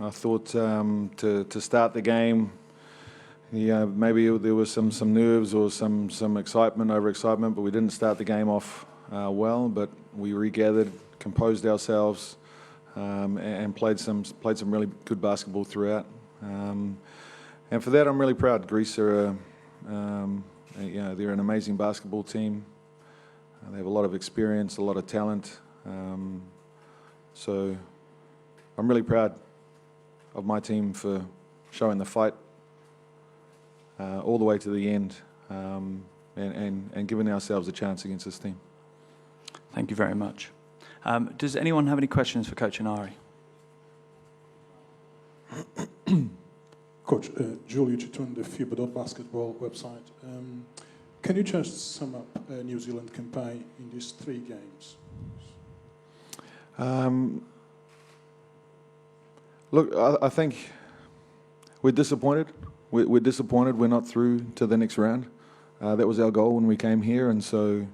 I thought to start the game, maybe there was some nerves or some excitement, overexcitement, but we didn't start the game off well. But we regathered, composed ourselves, and played some really good basketball throughout. And for that, I'm really proud. Greece are, they're an amazing basketball team. They have a lot of experience, a lot of talent. So I'm really proud of my team for showing the fight all the way to the end, and giving ourselves a chance against this team. Thank you very much. Does anyone have any questions for Coach Inari? Coach, Julia Chitun, the FIBA Basketball website. Can you just sum up New Zealand campaign in these 3 games? Look, I think we're disappointed. We're disappointed we're not through to the next round. That was our goal when we came here, and so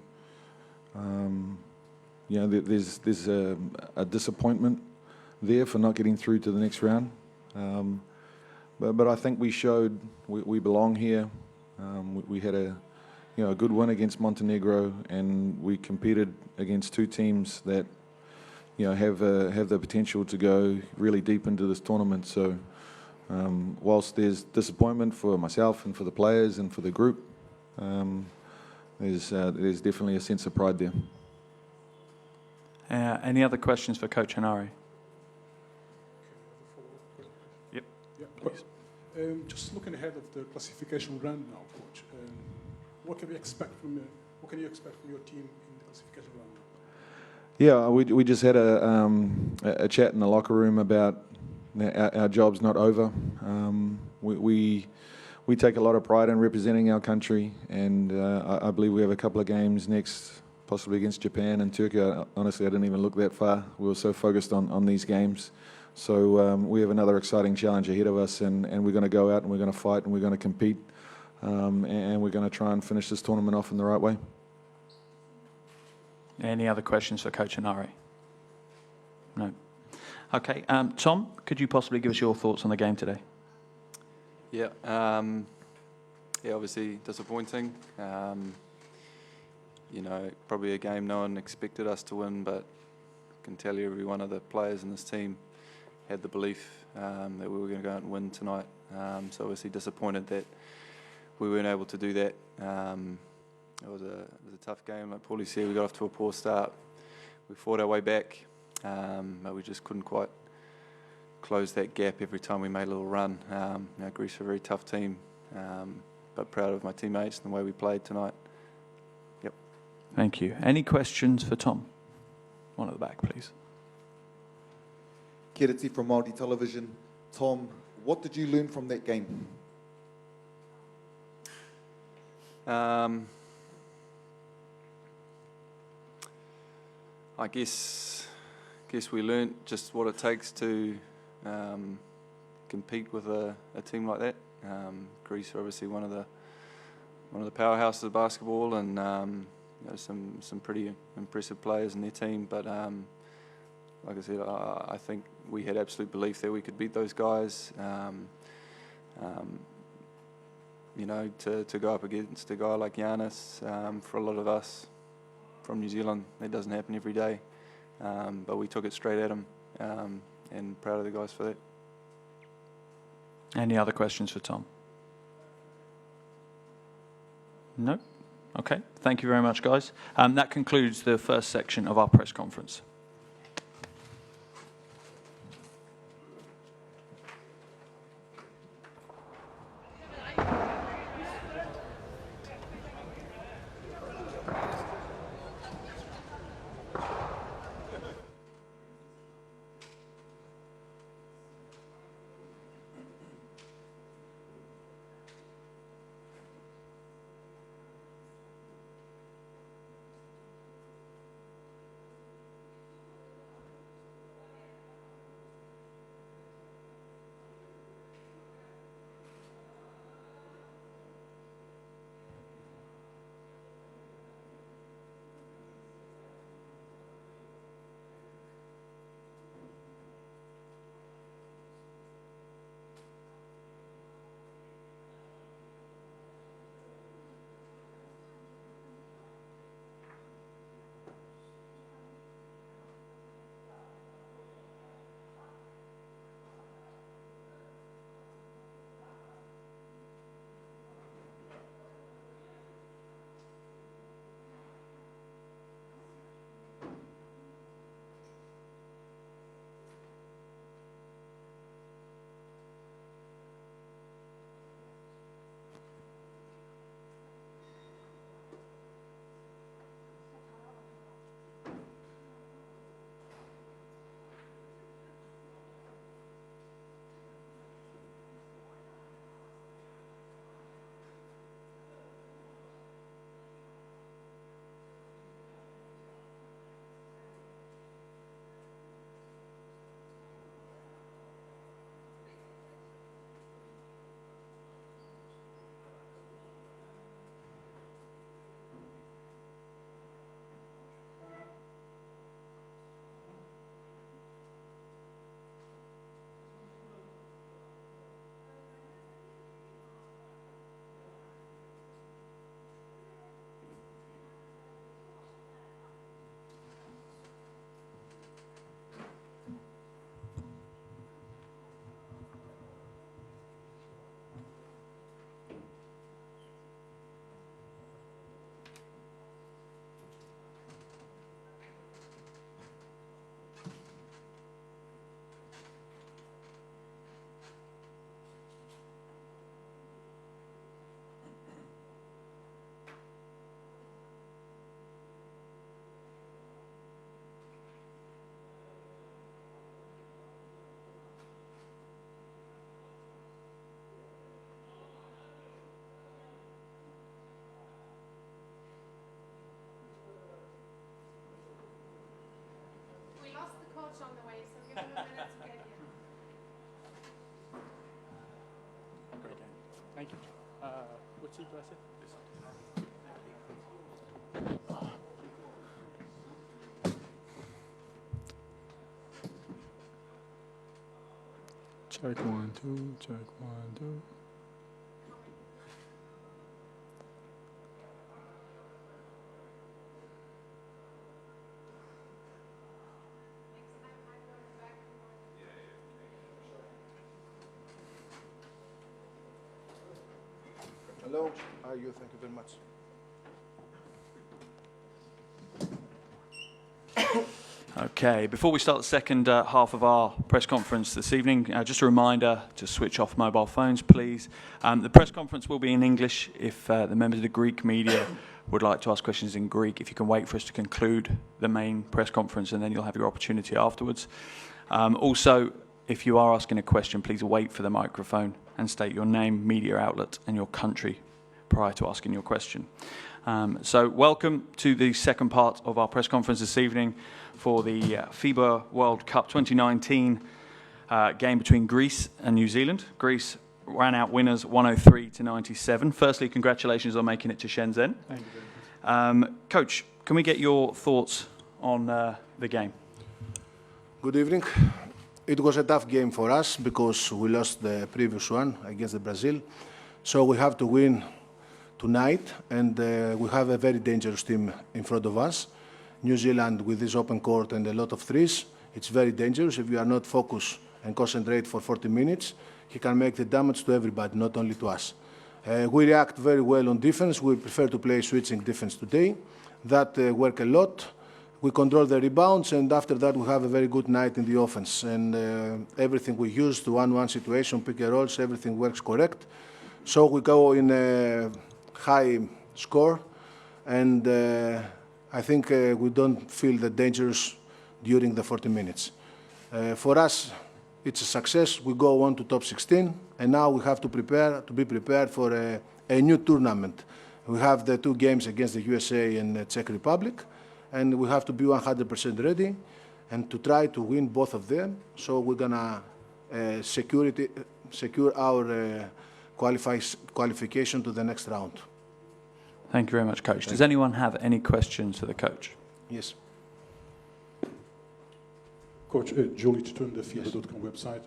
there's a disappointment there for not getting through to the next round. But I think we showed we belong here. We had a good win against Montenegro, and we competed against 2 teams that have the potential to go really deep into this tournament. So whilst there's disappointment for myself and for the players and for the group, there's definitely a sense of pride there. Any other questions for Coach Inari? Yep. Yeah, just looking ahead of the classification round now, Coach. What can you expect from your team in the classification round? Yeah, we just had a chat in the locker room about our job's not over. We take a lot of pride in representing our country, and I believe we have a couple of games next, possibly against Japan and Turkey. Honestly, I didn't even look that far. We were so focused on these games. So we have another exciting challenge ahead of us, and we're going to go out and we're going to fight and we're going to compete, and we're going to try and finish this tournament off in the right way. Any other questions for Coach Inari? No. Okay. Tom, could you possibly give us your thoughts on the game today? Yeah. Obviously disappointing. Probably a game no one expected us to win, but I can tell you every one of the players in this team had the belief that we were going to go out and win tonight. So obviously disappointed that we weren't able to do that. It was a tough game. Like Paulie said, we got off to a poor start. We fought our way back, but we just couldn't quite close that gap every time we made a little run. Greece are a very tough team, but proud of my teammates and the way we played tonight. Yep. Thank you. Any questions for Tom? One at the back, please. Kereti from Māori Television. Tom, what did you learn from that game? I guess we learnt just what it takes to compete with a team like that. Greece are obviously one of the powerhouses of basketball, and some pretty impressive players in their team. But like I said, I think we had absolute belief that we could beat those guys. To go up against a guy like Giannis, for a lot of us from New Zealand, that doesn't happen every day. But we took it straight at him, and proud of the guys for that. Any other questions for Tom? No? Okay. Thank you very much, guys. That concludes the first section of our press conference. Thank you. What seat do I sit? Check 1, 2, check 1, 2. Hello, how are you? Thank you very much. Okay, before we start the second half of our press conference this evening, just a reminder to switch off mobile phones, please. The press conference will be in English. If the members of the Greek media would like to ask questions in Greek, if you can wait for us to conclude the main press conference, and then you'll have your opportunity afterwards. Also, if you are asking a question, please wait for the microphone and state your name, media outlet, and your country prior to asking your question. So welcome to the second part of our press conference this evening for the FIBA World Cup 2019 game between Greece and New Zealand. Greece ran out winners 103-97. Firstly, congratulations on making it to Shenzhen. Thank you very much. Coach, can we get your thoughts on the game? Good evening. It was a tough game for us because we lost the previous one against the Brazil. So we have to win tonight, and we have a very dangerous team in front of us. New Zealand with this open court and a lot of threes, it's very dangerous. If you are not focused and concentrate for 40 minutes, he can make the damage to everybody, not only to us. We react very well on defense. We prefer to play switching defense today. That work a lot. We control the rebounds, and after that we have a very good night in the offense. And everything we use, the 1-1 situation, pick and rolls, everything works correct. So we go in a high score, and I think we don't feel the dangers during the 40 minutes. For us, it's a success. We go on to top 16, and now we have to be prepared for a new tournament. We have the 2 games against the USA and the Czech Republic, and we have to be 100% ready and to try to win both of them. So we're gonna secure our qualification to the next round. Thank you very much, Coach. Does anyone have any questions for the coach? Yes. Coach, Julie Tutun, the FIBA.com website.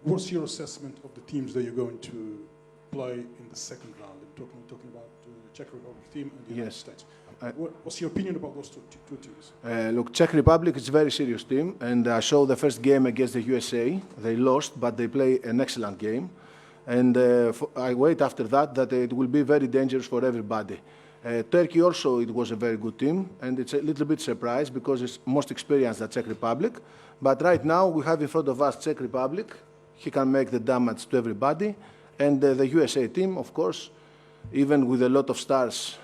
What's your assessment of the teams that you're going to play in the second round? I'm talking about the Czech Republic team and the United States. What's your opinion about those two teams? Look, Czech Republic is a very serious team, and I saw the first game against the USA. They lost, but they play an excellent game. And I wait after that it will be very dangerous for everybody. Turkey also, it was a very good team, and it's a little bit surprised because it's most experienced at Czech Republic. But right now we have in front of us Czech Republic. He can make the damage to everybody. And the USA team, of course, even with a lot of stars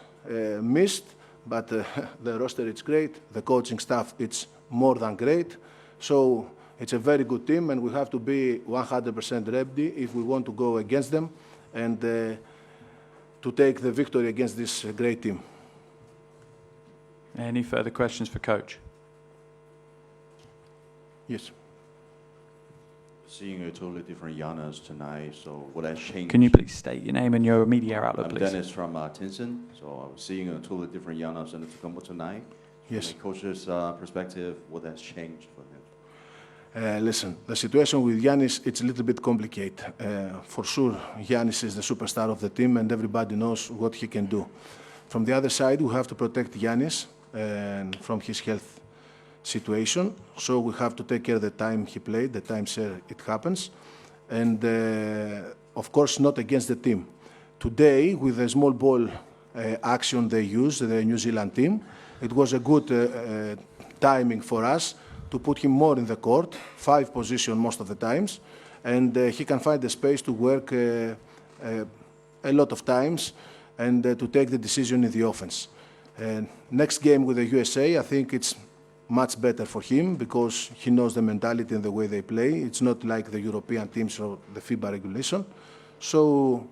missed, but the roster is great. The coaching staff, it's more than great. So it's a very good team, and we have to be 100% ready if we want to go against them and to take the victory against this great team. Any further questions for Coach? Yes. Seeing a totally different Giannis tonight, so what has changed? Can you please state your name and your media outlet, I'm please? Dennis from Tencent, so I was seeing a totally different Giannis and Tacombo tonight. Yes. From a coach's perspective, what has changed for him? Listen, the situation with Giannis, it's a little bit complicated. For sure, Giannis is the superstar of the team, and everybody knows what he can do. From the other side, we have to protect Giannis from his health situation. So we have to take care of the time he played, the times it happens. And of course, not against the team. Today, with the small ball action they used, the New Zealand team, it was a good timing for us to put him more in the court, 5 position most of the times, and he can find the space to work a lot of times and to take the decision in the offense. Next game with the USA, I think it's much better for him because he knows the mentality and the way they play. It's not like the European teams or the FIBA regulation. So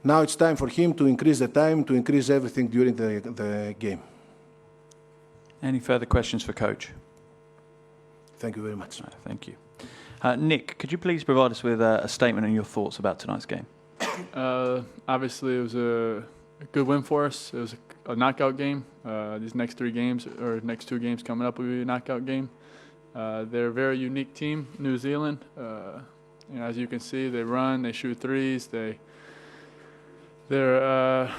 now it's time for him to increase the time, to increase everything during the game. Any further questions for Coach? Thank you very much. Thank you. Nick, could you please provide us with a statement and your thoughts about tonight's game? Obviously, it was a good win for us. It was a knockout game. These next 3 games, or next 2 games coming up, will be a knockout game. They're a very unique team, New Zealand. As you can see, they run, they shoot threes. They're a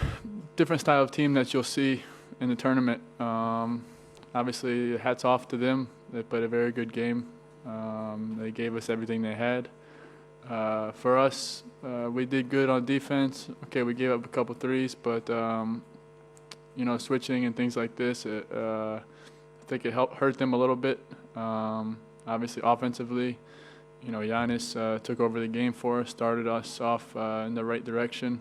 different style of team that you'll see in the tournament. Obviously, hats off to them. They played a very good game. They gave us everything they had. For us, we did good on defense. Okay, we gave up a couple threes, but switching and things like this, I think it hurt them a little bit. Obviously, offensively, Giannis took over the game for us, started us off in the right direction.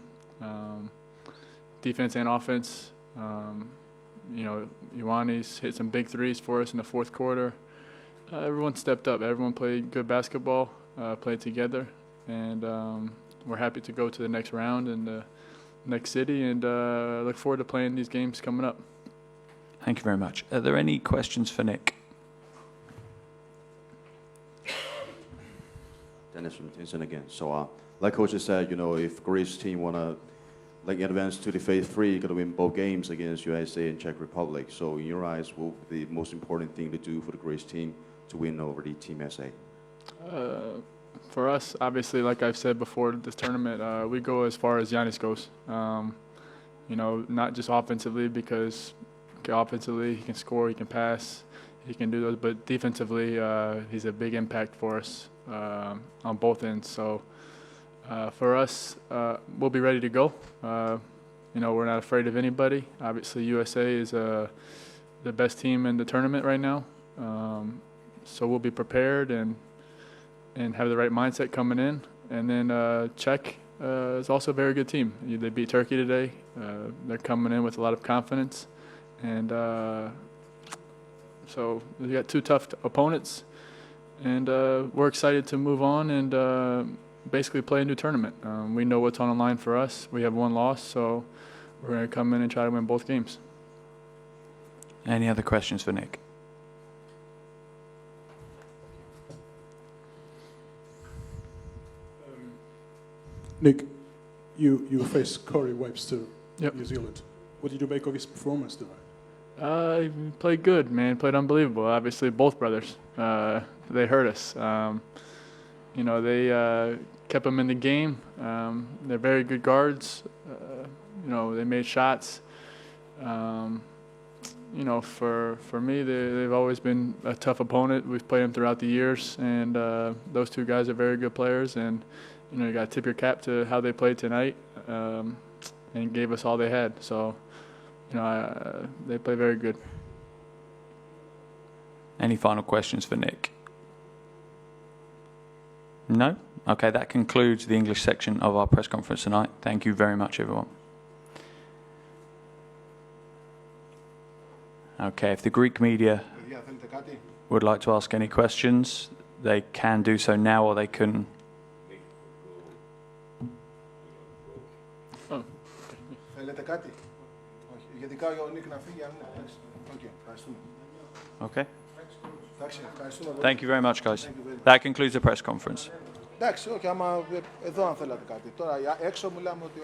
Defense and offense. Ioannis hit some big threes for us in the fourth quarter. Everyone stepped up. Everyone played good basketball, played together, and we're happy to go to the next round in the next city, and look forward to playing these games coming up. Thank you very much. Are there any questions for Nick? Dennis from Tinson again. So, like Coach has said, if Greece team want to advance to the phase 3, you got to win both games against USA and Czech Republic. So, in your eyes, what will be the most important thing to do for the Greece team to win over the Team SA? For us, obviously, like I've said before this tournament, we go as far as Giannis goes. Not just offensively, because offensively he can score, he can pass, he can do those, but defensively he's a big impact for us on both ends. So for us, we'll be ready to go. We're not afraid of anybody. Obviously, USA is the best team in the tournament right now. So we'll be prepared and have the right mindset coming in. And then Czech is also a very good team. They beat Turkey today. They're coming in with a lot of confidence. And so we got 2 tough opponents. And we're excited to move on and basically play a new tournament. We know what's on the line for us. We have 1 loss, so we're going to come in and try to win both games. Any other questions for Nick? Nick, you faced Corey Webster, Yep. New Zealand. What did you make of his performance tonight? He played good, man. Played unbelievable. Obviously, both brothers. They hurt us. They kept him in the game. They're very good guards. They made shots. For me, they've always been a tough opponent. We've played them throughout the years, and those 2 guys are very good players. And you got to tip your cap to how they played tonight, and gave us all they had. So, they play very good. Any final questions for Nick? No? Okay, that concludes the English section of our press conference tonight. Thank you very much, everyone. Okay, if the Greek media would like to ask any questions, they can do so now, or they can... Θέλετε κάτι? Όχι. Γενικά ο Νίκ να φύγει, αν είναι. Okay, ευχαριστούμε. Okay. Εντάξει, ευχαριστούμε. Thank you very much, guys. That concludes the press conference. Εντάξει, όχι, άμα εδώ αν θέλατε κάτι. Τώρα έξω μιλάμε ότι...